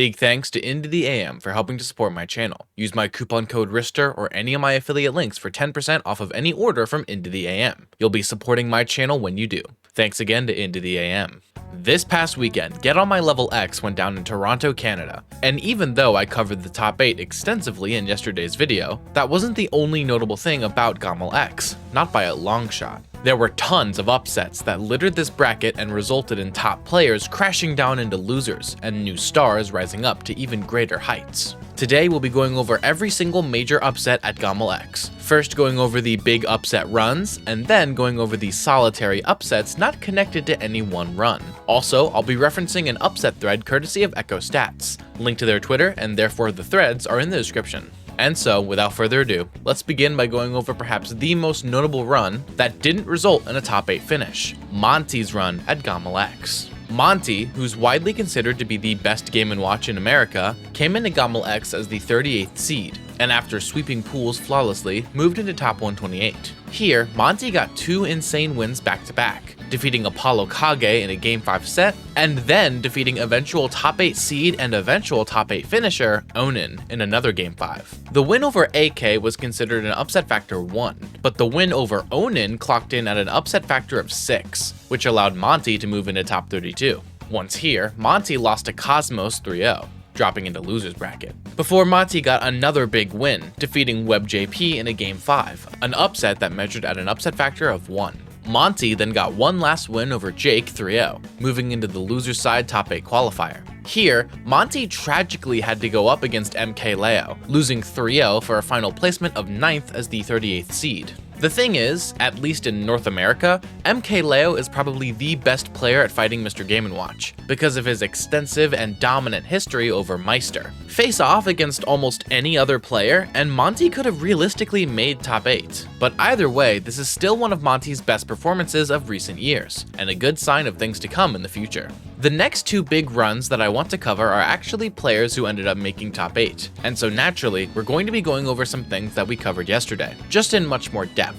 Big thanks to Into the AM for helping to support my channel. Use my coupon code RISTER or any of my affiliate links for 10% off of any order from Into the AM. You'll be supporting my channel when you do. Thanks again to Into the AM. This past weekend, Get On My Level X went down in Toronto, Canada. And even though I covered the top 8 extensively in yesterday's video, that wasn't the only notable thing about GOML X, not by a long shot. There were tons of upsets that littered this bracket and resulted in top players crashing down into losers, and new stars rising up to even greater heights. Today we'll be going over every single major upset at GOML X, first going over the big upset runs, and then going over the solitary upsets not connected to any one run. Also, I'll be referencing an upset thread courtesy of Echo Stats. Link to their Twitter, and therefore the threads, are in the description. And so, without further ado, let's begin by going over perhaps the most notable run that didn't result in a top 8 finish, Monty's run at GOML X. Monty, who's widely considered to be the best Game & Watch in America, came into GOML X as the 38th seed, and after sweeping pools flawlessly, moved into top 128. Here, Monty got 2 insane wins back-to-back, defeating Apollo Kage in a Game 5 set, and then defeating eventual top 8 seed and eventual top 8 finisher, Onin, in another Game 5. The win over AK was considered an upset factor 1, but the win over Onin clocked in at an upset factor of 6, which allowed Monty to move into top 32. Once here, Monty lost to Cosmos 3-0. Dropping into losers bracket, before Monty got another big win, defeating WebJP in a Game 5, an upset that measured at an upset factor of 1. Monty then got one last win over Jake 3-0, moving into the loser side top 8 qualifier. Here, Monty tragically had to go up against MKLeo, losing 3-0 for a final placement of 9th as the 38th seed. The thing is, at least in North America, MKLeo is probably the best player at fighting Mr. Game & Watch, because of his extensive and dominant history over Meister. Face off against almost any other player, and Monty could have realistically made top 8. But either way, this is still one of Monty's best performances of recent years, and a good sign of things to come in the future. The next 2 big runs that I want to cover are actually players who ended up making top 8, and so naturally, we're going to be going over some things that we covered yesterday, just in much more depth.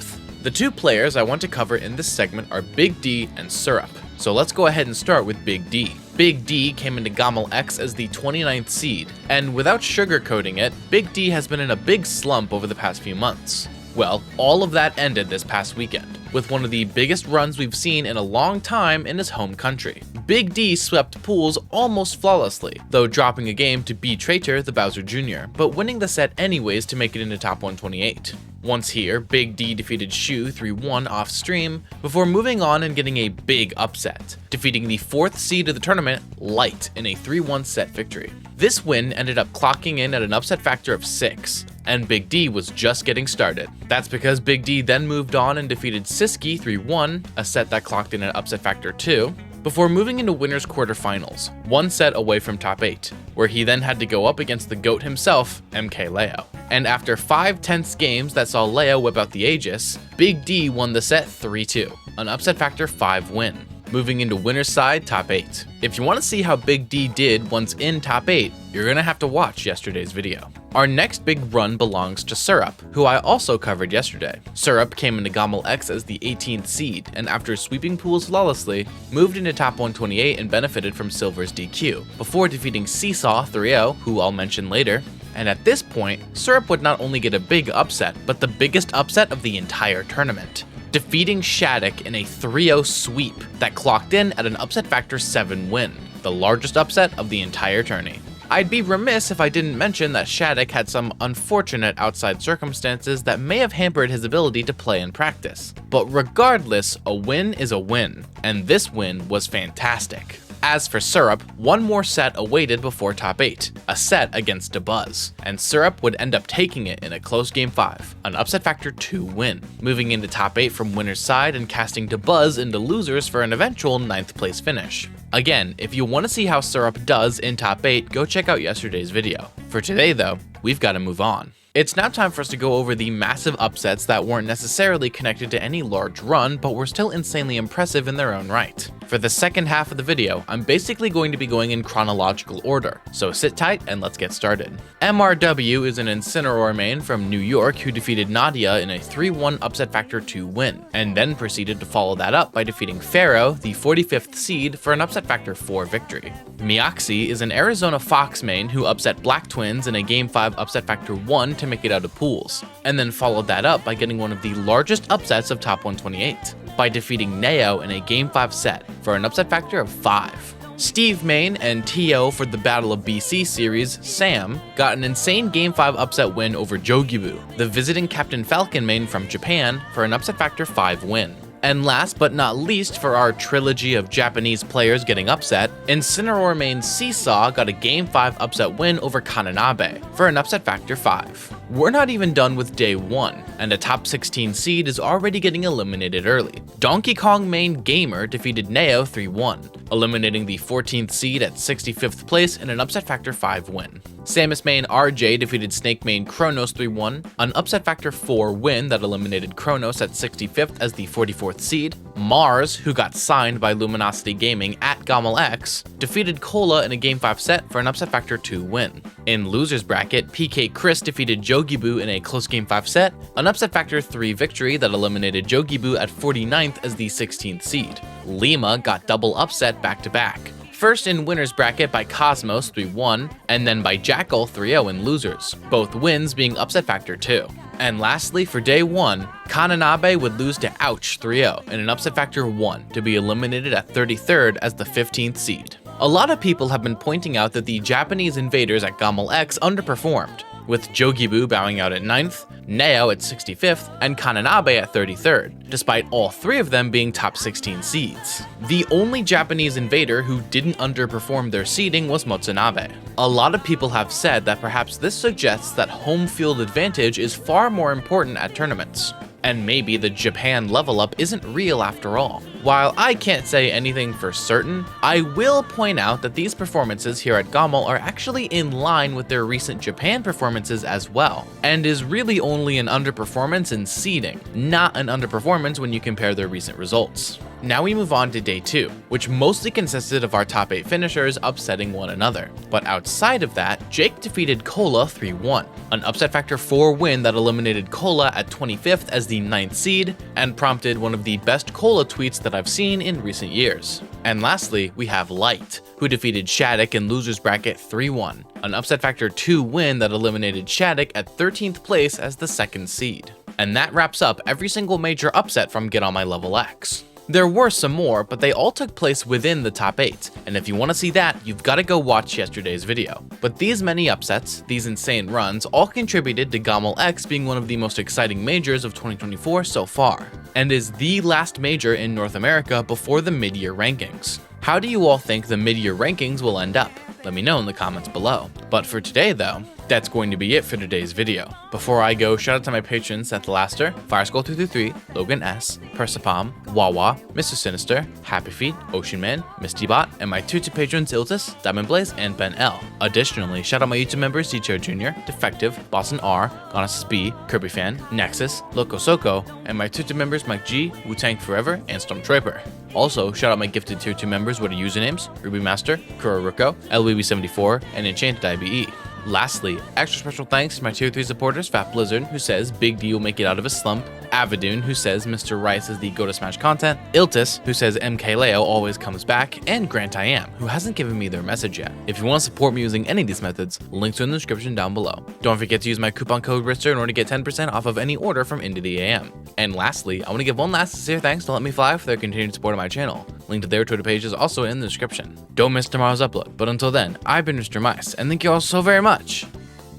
The 2 players I want to cover in this segment are Big D and Syrup, so let's go ahead and start with Big D. Big D came into GOML X as the 29th seed, and without sugarcoating it, Big D has been in a big slump over the past few months. Well, all of that ended this past weekend, with one of the biggest runs we've seen in a long time in his home country. Big D swept pools almost flawlessly, though dropping a game to B Traitor the Bowser Jr., but winning the set anyways to make it into top 128. Once here, Big D defeated Shu 3-1 off stream, before moving on and getting a big upset, defeating the 4th seed of the tournament, Light, in a 3-1 set victory. This win ended up clocking in at an upset factor of 6, and Big D was just getting started. That's because Big D then moved on and defeated Siski 3-1, a set that clocked in at upset factor 2, before moving into winners quarterfinals, 1 set away from top 8, where he then had to go up against the GOAT himself, MKLeo. And after 5 tense games that saw Leo whip out the Aegis, Big D won the set 3-2, an upset factor 5 win, moving into winner's side top 8. If you want to see how Big D did once in top 8, you're gonna have to watch yesterday's video. Our next big run belongs to Syrup, who I also covered yesterday. Syrup came into GOML X as the 18th seed, and after sweeping pools flawlessly, moved into top 128 and benefited from Silver's DQ, before defeating Seesaw 3-0, who I'll mention later. And at this point, Syrup would not only get a big upset, but the biggest upset of the entire tournament, defeating Shattuck in a 3-0 sweep that clocked in at an upset factor 7 win, the largest upset of the entire tourney. I'd be remiss if I didn't mention that Shattuck had some unfortunate outside circumstances that may have hampered his ability to play in practice. But regardless, a win is a win, and this win was fantastic. As for Syrup, one more set awaited before top 8, a set against Dabuz, and Syrup would end up taking it in a close Game 5, an upset factor 2 win, moving into top 8 from winner's side and casting Dabuz into losers for an eventual 9th place finish. Again, if you want to see how Syrup does in top 8, go check out yesterday's video. For today though, we've got to move on. It's now time for us to go over the massive upsets that weren't necessarily connected to any large run, but were still insanely impressive in their own right. For the second half of the video, I'm basically going to be going in chronological order, so sit tight and let's get started. MRW is an Incineroar main from New York who defeated Nadia in a 3-1 upset factor 2 win, and then proceeded to follow that up by defeating Pharaoh, the 45th seed, for an upset factor 4 victory. Miaxi is an Arizona Fox main who upset Black Twins in a Game 5 upset factor 1 to make it out of pools, and then followed that up by getting one of the largest upsets of top 128, by defeating Neo in a Game 5 set for an upset factor of 5. Steve Main and TO for the Battle of BC series, Sam, got an insane Game 5 upset win over Jogibu, the visiting Captain Falcon main from Japan, for an upset factor 5 win. And last but not least for our trilogy of Japanese players getting upset, Incineroar main Seesaw got a Game 5 upset win over Kananabe for an upset factor 5. We're not even done with day 1, and a top 16 seed is already getting eliminated early. Donkey Kong main Gamer defeated Neo 3-1, eliminating the 14th seed at 65th place in an upset factor 5 win. Samus main RJ defeated Snake main Kronos 3-1, an upset factor 4 win that eliminated Kronos at 65th as the 44th seed. Mars, who got signed by Luminosity Gaming at GOML X, defeated Cola in a Game 5 set for an upset factor 2 win. In losers bracket, PK Chris defeated Jogibu in a close Game 5 set, an upset factor 3 victory that eliminated Jogibu at 49th as the 16th seed. Lima got double upset back to back. First in winners bracket by Cosmos 3-1, and then by Jackal 3-0 in losers, both wins being upset factor 2. And lastly, for day 1, Kananabe would lose to Ouch 3-0 in an upset factor 1 to be eliminated at 33rd as the 15th seed. A lot of people have been pointing out that the Japanese invaders at GOML X underperformed, with Jogibu bowing out at 9th, Neo at 65th, and Kananabe at 33rd, despite all 3 of them being top 16 seeds. The only Japanese invader who didn't underperform their seeding was Motsunabe. A lot of people have said that perhaps this suggests that home field advantage is far more important at tournaments, and maybe the Japan level up isn't real after all. While I can't say anything for certain, I will point out that these performances here at GOML are actually in line with their recent Japan performances as well, and is really only an underperformance in seeding, not an underperformance when you compare their recent results. Now we move on to day 2, which mostly consisted of our top 8 finishers upsetting one another. But outside of that, Jake defeated Cola 3-1, an upset factor 4 win that eliminated Cola at 25th as the 9th seed, and prompted one of the best Cola tweets that I've seen in recent years. And lastly, we have Light, who defeated Shattuck in losers bracket 3-1, an upset factor 2 win that eliminated Shattuck at 13th place as the 2nd seed. And that wraps up every single major upset from Get On My Level X. There were some more, but they all took place within the top 8, and if you want to see that, you've got to go watch yesterday's video. But these many upsets, these insane runs, all contributed to GOML X being one of the most exciting majors of 2024 so far, and is the last major in North America before the mid-year rankings. How do you all think the mid-year rankings will end up? Let me know in the comments below. But for today though, that's going to be it for today's video. Before I go, shout out to my patrons Seth Laster, Fireskull333, Logan S, Persipom, Wawa, Mr. Sinister, Happy Feet, Ocean Man, Mistybot, and my 2 patrons Iltis, Diamond Blaze, and Ben L. Additionally, shout out my YouTube members Dicho Jr., Defective, Boston R, Gonasis B, Kirby Fan, Nexus, Loco Soco, and my 2 members Mike G, Wu-Tang Forever, and Stormtrooper. Also, shout out my gifted tier 2 members with usernames Ruby Master, Kuroruko, LBB74, and Enchanted IBE. Lastly, extra special thanks to my tier 3 supporters Fat Blizzard, who says Big D will make it out of his slump, Avidoon, who says Mr. Rice is the Go to Smash content, Iltis, who says MK Leo always comes back, and Grant I Am, who hasn't given me their message yet. If you want to support me using any of these methods, links are in the description down below. Don't forget to use my coupon code RISTER in order to get 10% off of any order from Into the AM. And lastly, I want to give one last sincere thanks to Let Me Fly for their continued support of my channel. Link to their Twitter page is also in the description. Don't miss tomorrow's upload, but until then, I've been Mr. Mice, and thank you all so very much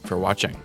for watching.